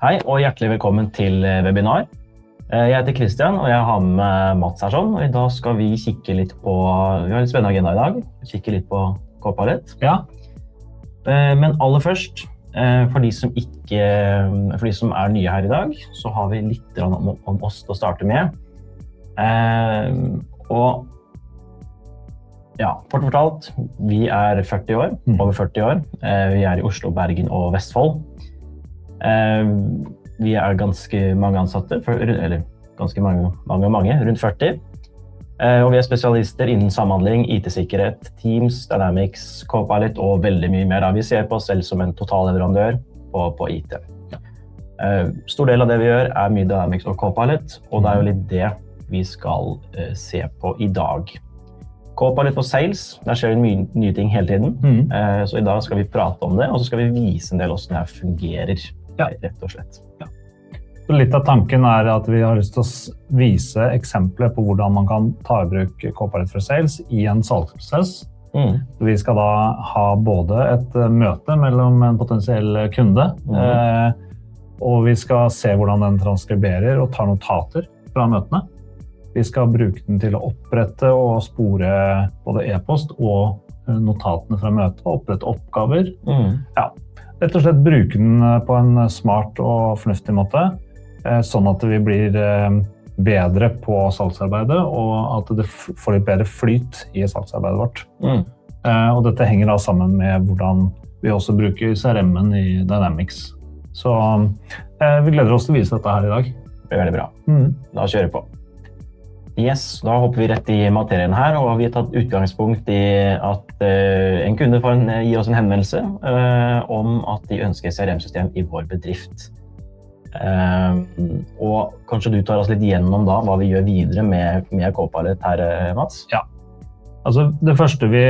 Hei og hjertelig velkommen til webinar. Jeg heter Christian og jeg har med Mats her sånn, og i dag skal vi kikke litt på, vi har en spennende agenda i dag, kikke litt på Copilot. Ja. Men aller først, for de som er nye her i dag, så har vi litt om oss til å starte med. Og ja, kort fortalt, vi er 40 år, over 40 år. Vi er i Oslo, Bergen og Vestfold. Vi er ganske mange ansatte, eller ganske mange, rundt 40. Og vi er spesialister innen samhandling, IT-sikkerhet, Teams, Dynamics, Copilot og veldig mye mer. Vi ser på oss selv som en totalleverandør på IT. Stor del av det vi gjør er mye Dynamics og Copilot, og det er jo litt det vi skal se på i dag. Copilot på Sales, der skjer det mye nye ting hele tiden. Så i dag skal vi prate om det, og så skal vi vise en del hvordan det fungerer. Ja. Rett og slett. Ja. Så litt av tanken er at vi har lyst til å vise eksempler på hvordan man kan ta i bruk Copilot for Sales i en salgsprosess. Vi skal da ha både et møte mellom en potensiell kunde, og vi skal se hvordan den transkriberer og tar notater fra møtene. Vi skal bruke den til å opprette og spore både e-post og notatene fra møtet, og opprette oppgaver. Ja. Rett og slett bruke den på en smart og fornuftig måte, sånn at vi blir bedre på salgsarbeidet, og at det får litt bedre flyt i salgsarbeidet vårt. Og dette henger da sammen med hvordan vi også bruker CRM-en i Dynamics. Så vi gleder oss til å vise dette her i dag. Det blir veldig bra. La oss kjøre på. Yes, da hopper vi rett i materien her, og vi har tatt utgangspunkt i at en kunde gir oss en henvendelse om at de ønsker CRM-system i vår bedrift. Og kanskje du tar oss litt gjennom da, hva vi gjør videre med Copilot her, Mats? Ja, altså det første vi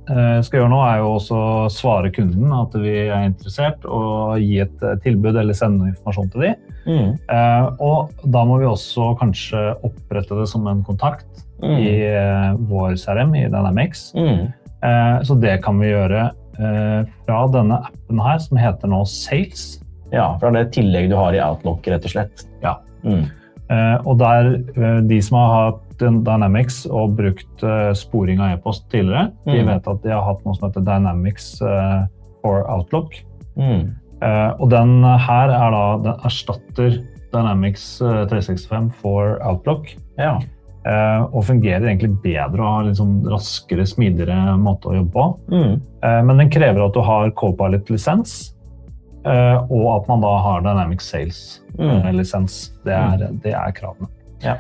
skal gjøre nå er jo også svare kunden at vi er interessert og gi et tilbud eller sende informasjon til dem. Og da må vi også kanskje opprette det som en kontakt i vår CRM i Dynamics. Så det kan vi gjøre fra denne appen her som heter nå Sales. Ja, fra det tillegg du har i Outlook rett og slett. Ja. Og der de som har hatt Dynamics og brukt sporing av e-post tidligere, de vet at de har hatt noe som heter Dynamics for Outlook. Og den her er da, den erstatter Dynamics 365 for Outlook. Ja. Og fungerer egentlig bedre og har liksom raskere, smidigere måte å jobbe på. Men den krever at du har Copilot-lisens, og at man da har Dynamics Sales-lisens. Det er kravene. Ja.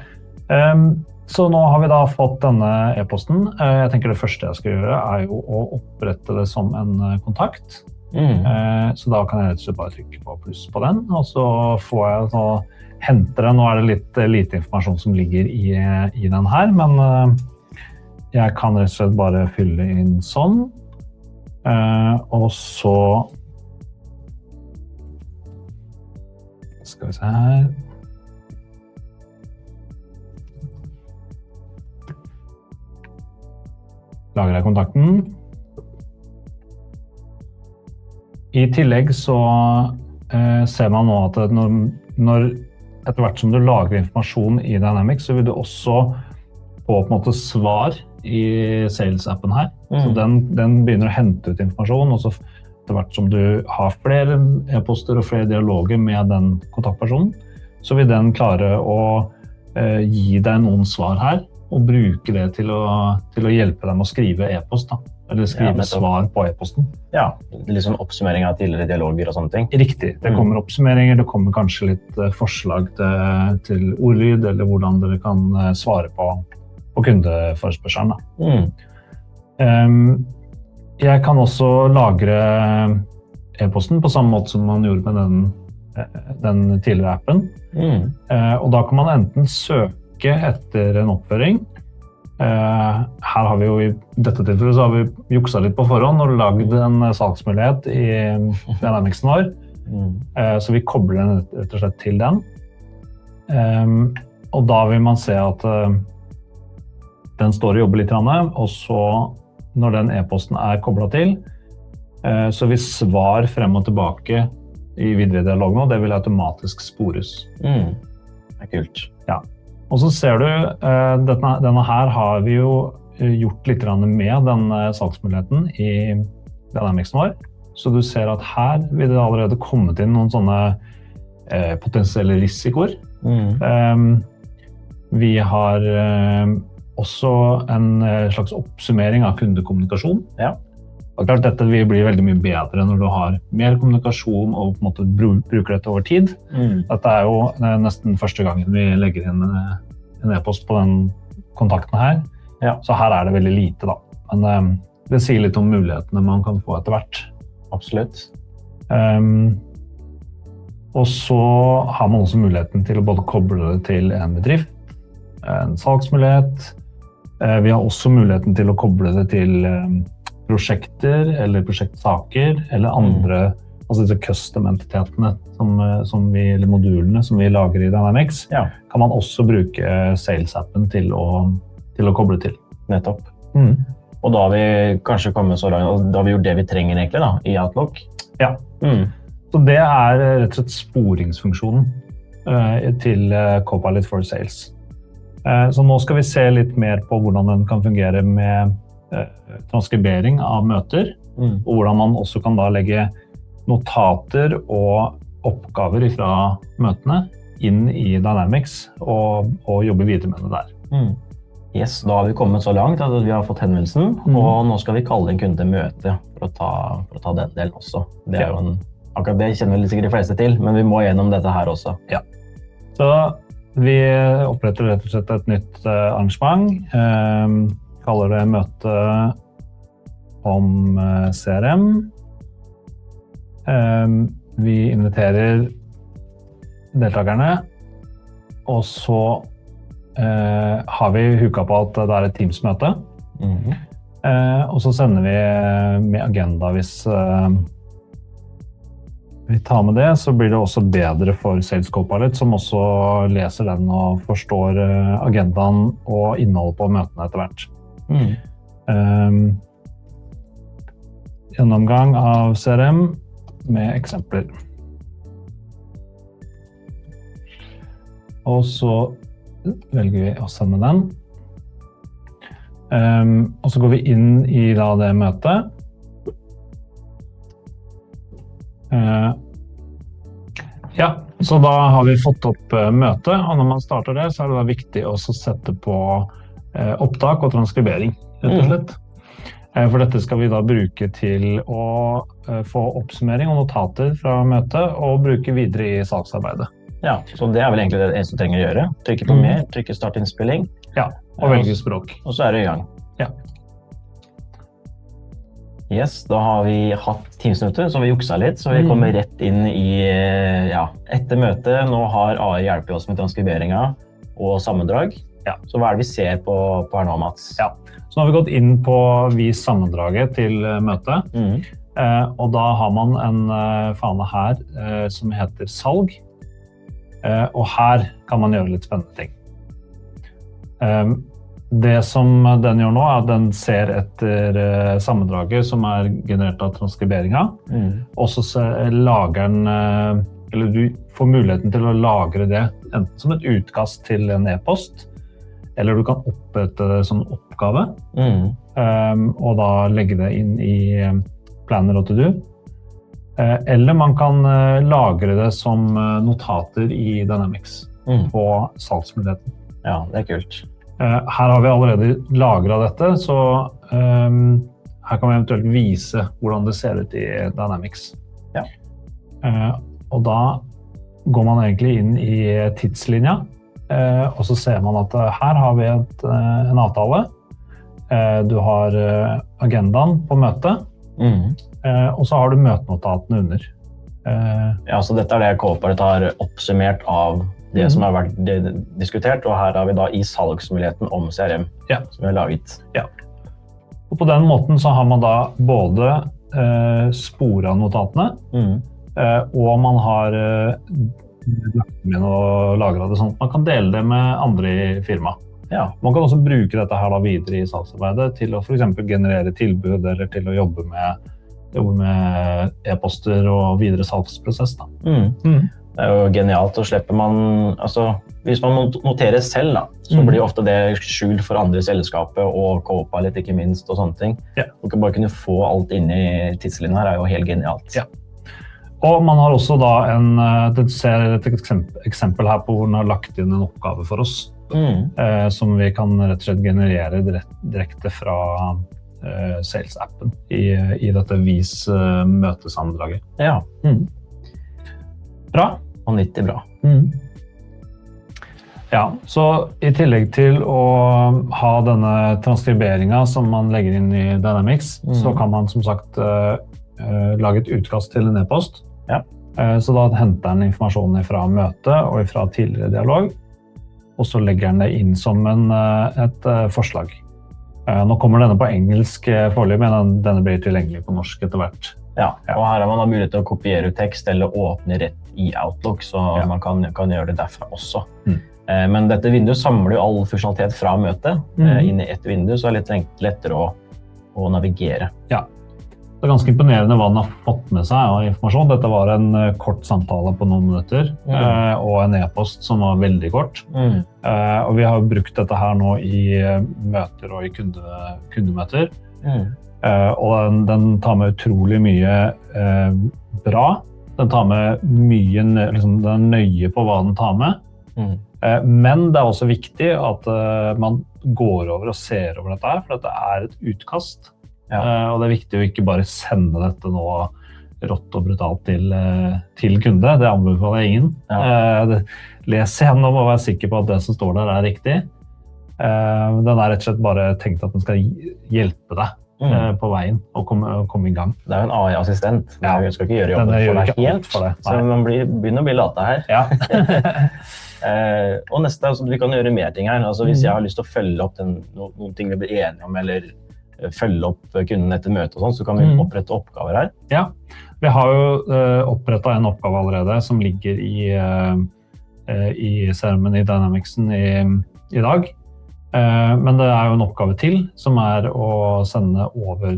Så nå har vi da fått denne e-posten. Jeg tenker det første jeg skal gjøre er jo å opprette det som en kontakt. Så da kan jeg rett og slett bare trykke på pluss på den, og så får jeg så hente den. Nå er det litt lite informasjon som ligger i den her, men jeg kan rett og slett bare fylle inn sånn. Og så skal vi se her. Lager jeg kontakten. I tillegg så ser man nå at når etter hvert som du lager informasjon i Dynamics, så vil du også få på en måte svar i Sales-appen her. Så den begynner å hente ut informasjon, og så etter hvert som du har flere e-poster og flere dialoger med den kontaktpersonen, så vil den klare å gi deg noen svar her, og bruke det til å hjelpe dem å skrive e-post da. Eller skrive svar på e-posten. Ja, liksom oppsummering av tidligere dialoger og sånne ting. Riktig. Det kommer oppsummeringer, det kommer kanskje litt forslag til ordlyd, eller hvordan dere kan svare på kundeforespørselen. Jeg kan også lagre e-posten på samme måte som man gjorde med den tidligere appen. Og da kan man enten søke etter en oppføring. Her har vi jo i dette tilfellet så har vi jukset litt på forhånd og lagd en salgsmulighet i Dynamicsen vår. Så vi kobler den rett og slett til den. Og da vil man se at den står og jobber litt, og så når den e-posten er koblet til, så vil svar frem og tilbake i videre dialog nå, det vil automatisk spores. Det kult. Ja. Og så ser du, denne her har vi jo gjort litt med den salgsmuligheten i Dynamicsen vår. Så du ser at her vil det allerede kommet inn noen sånne potensielle risikoer. Vi har også en slags oppsummering av kundekommunikasjon. Ja. Og klart, dette vil bli veldig mye bedre når du har mer kommunikasjon og på en måte bruker dette over tid. Dette jo nesten første gangen vi legger inn en e-post på den kontakten her. Ja. Så her det veldig lite da. Men det sier litt om mulighetene man kan få etter hvert. Absolutt. Og så har man også muligheten til å både koble det til en bedrift, en salgsmulighet. Vi har også muligheten til å koble det til prosjekter eller prosjektsaker eller andre, altså disse custom-entitetene eller modulene som vi lager i Dynamics, kan man også bruke sales-appen til å koble til. Nettopp. Og da har vi kanskje kommet så langt, da har vi gjort det vi trenger egentlig da, i Outlook. Ja. Så det rett og slett sporingsfunksjonen til Copilot for Sales. Så nå skal vi se litt mer på hvordan den kan fungere med transkribering av møter, og hvordan man også kan da legge notater og oppgaver fra møtene inn i Dynamics og jobbe videre med det der. Yes, da har vi kommet så langt at vi har fått henvendelsen, og nå skal vi kalle en kunde til møte for å ta den delen også. Det jo akkurat det kjenner vel sikkert de fleste til, men vi må gjennom dette her også. Ja. Så vi oppretter rett og slett et nytt arrangement, kaller det møte om CRM. Vi inviterer deltakerne, og så har vi hooket på at det et Teams-møte. Og så sender vi med agenda hvis vi tar med det, så blir det også bedre for Sales Copilot, som også leser den og forstår agendaen og innholdet på møtene etter hvert. Gjennomgang av CRM med eksempler. Og så velger vi å sende den. Og så går vi inn i det møtet. Ja, så da har vi fått opp møtet, og når man starter det, så det da viktig å sette på opptak og transkribering, rett og slett. For dette skal vi da bruke til å få oppsummering og notater fra møtet og bruke videre i salgsarbeidet. Ja, så det vel egentlig det eneste du trenger å gjøre. Trykke på mer, trykke start innspilling. Ja, og velge språk. Og så det i gang. Ja. Yes, da har vi hatt Teams-møte, så vi juksa litt, så vi kommer rett inn i, etter møtet. Nå har AI hjulpet oss med transkriberingen og sammendrag. Ja. Så hva det vi ser på her nå, Mats? Ja, så nå har vi gått inn på vis sammendraget til møtet, og da har man en fane her som heter salg, og her kan man gjøre litt spennende ting. Det som den gjør nå at den ser etter sammendraget som generert av transkriberingen, og så lager den, eller du får muligheten til å lagre det enten som et utkast til en e-post, eller du kan opprette det som oppgave, og da legge det inn i Planner og To-Do. Eller man kan lagre det som notater i Dynamics på salgsmuligheten. Ja, det kult. Her har vi allerede lagret dette, så her kan vi eventuelt vise hvordan det ser ut i Dynamics. Ja. Og da går man egentlig inn i tidslinja, og så ser man at her har vi en avtale. Du har agendaen på møtet, og så har du møtenotatene under. Ja, så dette det Copilot har oppsummert av det som har vært diskutert, og her har vi da i salgsmuligheten om CRM som vi har laget. Ja. Og på den måten så har man da både sporet notatene, og man har lagt med og lagret det sånn at man kan dele det med andre i firmaet. Ja. Man kan også bruke dette her da videre i salgsarbeidet til å for eksempel generere tilbud eller til å jobbe med jobber med e-poster og videre salgsprosess. Da. Det jo genialt, og slipper man, altså, hvis man noterer selv, da, så blir ofte det skjult for andre selskapet og Copilot ikke minst og sånne ting. Du kan bare kunne få alt inn i tidslinjen her, jo helt genialt. Ja. Og man har også da du ser et eksempel her på hvor den har lagt inn en oppgave for oss, som vi kan rett og slett generere direkte fra sales-appen i dette vis-møtesammendraget. Ja. Bra. Vanvittig bra. Ja, så i tillegg til å ha denne transkriberingen som man legger inn i Dynamics, så kan man som sagt lage et utkast til en e-post. Ja. Så da henter den informasjonen fra møtet og fra tidligere dialog, og så legger den det inn som et forslag. Nå kommer denne på engelsk foreløpig, men denne blir tilgjengelig på norsk etter hvert. Ja, og her har man mulighet til å kopiere tekst eller åpne rett i Outlook, så man kan gjøre det derfra også. Men dette vinduet samler jo all funksjonalitet fra møtet inn i et vindu, så det litt lettere å navigere. Ja, det ganske imponerende hva den har fått med seg av informasjon. Dette var en kort samtale på noen minutter, og en e-post som var veldig kort. Og vi har brukt dette her nå i møter og i kundemøter. Og den tar med utrolig mye bra. Den tar med mye, liksom, den nøye på hva den tar med. Men det også viktig at man går over og ser over dette her, for dette et utkast. Og det viktig å ikke bare sende dette nå rått og brutalt til kunde. Det anbefaler jeg ingen. Les gjennom og vær sikker på at det som står der riktig. Den rett og slett bare tenkt at den skal hjelpe deg på veien og komme i gang. Det en AI-assistent. Den skal ikke gjøre jobben for deg helt, så man begynner å bli late her. Ja. Og neste, altså, vi kan gjøre mer ting her. Altså, hvis jeg har lyst til å følge opp noen ting vi blir enige om, eller følge opp kunden etter møte og sånn, så kan vi opprette oppgaver her. Ja, vi har jo opprettet en oppgave allerede som ligger i CRM-en i Dynamicsen i dag. Men det jo en oppgave til, som å sende over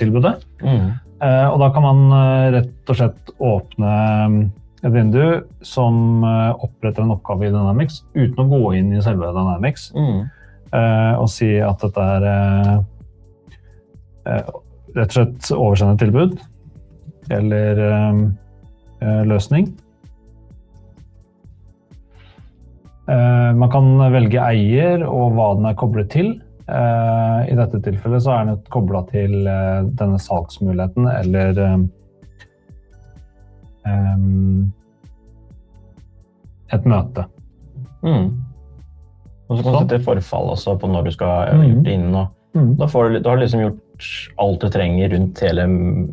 tilbudet. Og da kan man rett og slett åpne et vindu som oppretter en oppgave i Dynamics uten å gå inn i selve Dynamics. Og si at dette rett og slett oversende tilbud eller løsning. Man kan velge eier og hva den koblet til. I dette tilfellet så den koblet til denne salgsmuligheten eller et møte. Og så kan du sette forfall også på når du skal gjøre det inn. Da har du liksom gjort alt du trenger rundt hele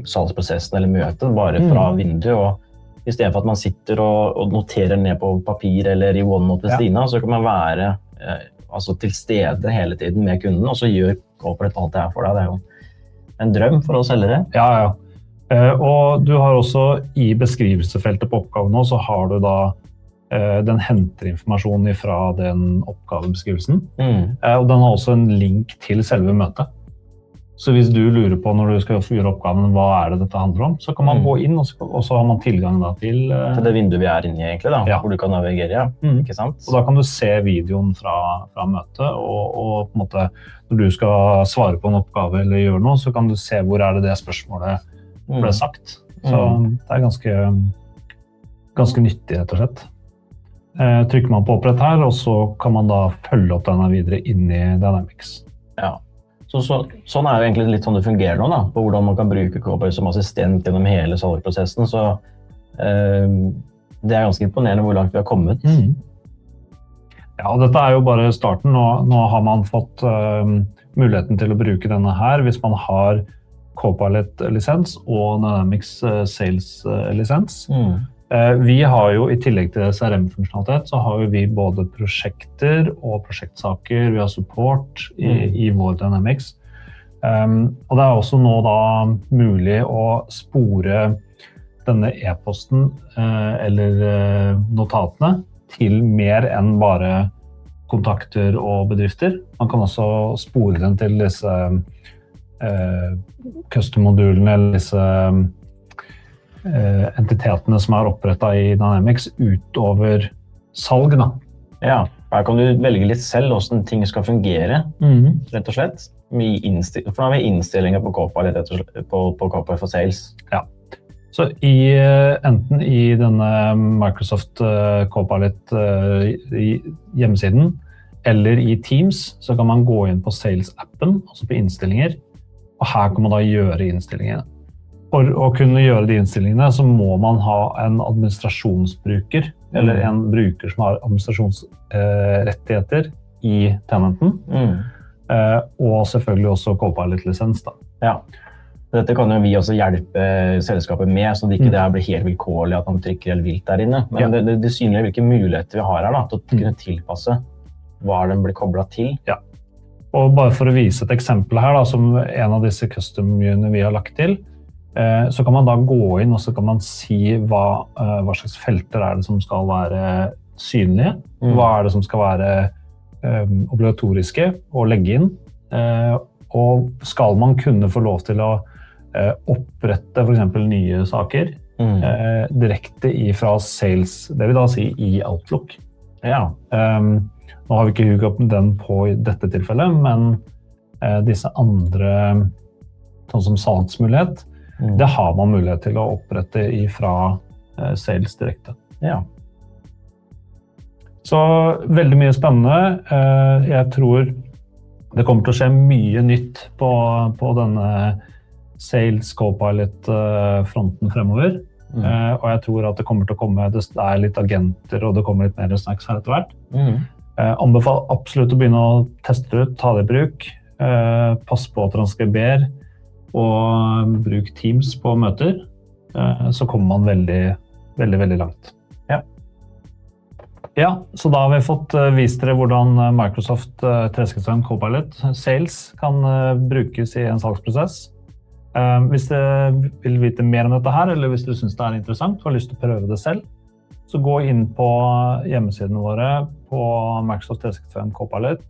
salgsprosessen eller møtet, bare fra vinduet. Og i stedet for at man sitter og noterer ned på papir eller i OneNote ved siden av, så kan man være til stede hele tiden med kunden, og så gjør Copilot alt det her for deg. Det jo en drøm for oss selgere. Ja. Og du har også i beskrivelsesfeltet på oppgaven nå, så har du da den henter informasjon fra den oppgavebeskrivelsen. Og den har også en link til selve møtet. Så hvis du lurer på når du skal gjøre oppgaven, hva det dette handler om, så kan man gå inn, og så har man tilgang da til det vinduet vi inne i egentlig, da, hvor du kan navigere, ikke sant? Og da kan du se videoen fra møtet, og på en måte, når du skal svare på en oppgave eller gjøre noe, så kan du se hvor det spørsmålet ble sagt. Så det ganske nyttig, rett og slett. Trykker man på opprett her, og så kan man da følge opp denne videre inn i Dynamics. Ja. Sånn jo egentlig litt sånn det fungerer nå, da, på hvordan man kan bruke Copilot som assistent gjennom hele salgsprosessen, så det ganske imponerende hvor langt vi har kommet. Ja, og dette jo bare starten. Nå har man fått muligheten til å bruke denne her hvis man har Copilot-lisens og Dynamics Sales-lisens. Vi har jo i tillegg til CRM-funksjonalitet, så har vi både prosjekter og prosjektsaker, vi har support i vår Dynamics. Og det også nå da mulig å spore denne e-posten eller notatene til mer enn bare kontakter og bedrifter. Man kan også spore den til disse custom-modulene eller disse entitetene som opprettet i Dynamics utover salg. Da. Ja, her kan du velge litt selv hvordan ting skal fungere, rett og slett. For da har vi innstillinger på Copilot, på Copilot for Sales. Ja. Så enten i denne Microsoft Copilot hjemmesiden, eller i Teams, så kan man gå inn på Sales-appen, altså på innstillinger, og her kan man da gjøre innstillingene. For å kunne gjøre de innstillingene, så må man ha en administrasjonsbruker, eller en bruker som har administrasjonsrettigheter i tenanten, og selvfølgelig også Copilot-lisens. Ja. Dette kan jo vi også hjelpe selskapet med, så det ikke det blir helt vilkårlig at man trykker helt vilt der inne. Men det synliggjør hvilke muligheter vi har her da, til å kunne tilpasse hva den blir koblet til. Ja. Og bare for å vise et eksempel her, da, som en av disse custom-unene vi har lagt til, så kan man da gå inn og så kan man si hva slags felter det som skal være synlige, hva det som skal være obligatoriske å legge inn, og skal man kunne få lov til å opprette for eksempel nye saker direkte fra Sales, det vil da si i Outlook. Ja. Nå har vi ikke hugget opp den på dette tilfellet, men disse andre, sånn som salgsmulighet, det har man mulighet til å opprette fra Sales direkte. Ja. Så veldig mye spennende. Jeg tror det kommer til å skje mye nytt på denne Sales Copilot-fronten fremover. Og jeg tror at det kommer til å komme, det litt agenter, og det kommer litt mer snacks her etter hvert. Anbefaler absolutt å begynne å teste det ut, ta det i bruk. Pass på å transkriber, og bruk Teams på møter. Så kommer man veldig, veldig, veldig langt. Ja, så da har vi fått vist dere hvordan Microsoft 365 Copilot Sales kan brukes i en salgsprosess. Hvis dere vil vite mer om dette her, eller hvis dere synes det interessant og har lyst til å prøve det selv, så gå inn på hjemmesidene våre på Microsoft 365 Copilot.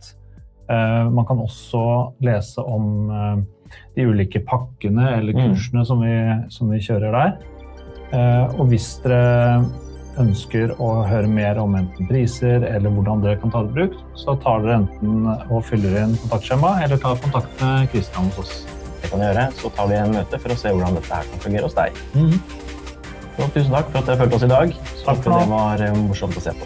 Man kan også lese om de ulike pakkene eller kursene som vi kjører der. Og hvis dere ønsker å høre mer om enten priser eller hvordan dere kan ta det i bruk, så tar dere enten og fyller inn kontaktskjema eller tar kontakt med Christian hos oss. Det kan vi gjøre, så tar vi en møte for å se hvordan dette her kan fungere hos deg. Så tusen takk for at dere følte oss i dag. Så det var morsomt å se på.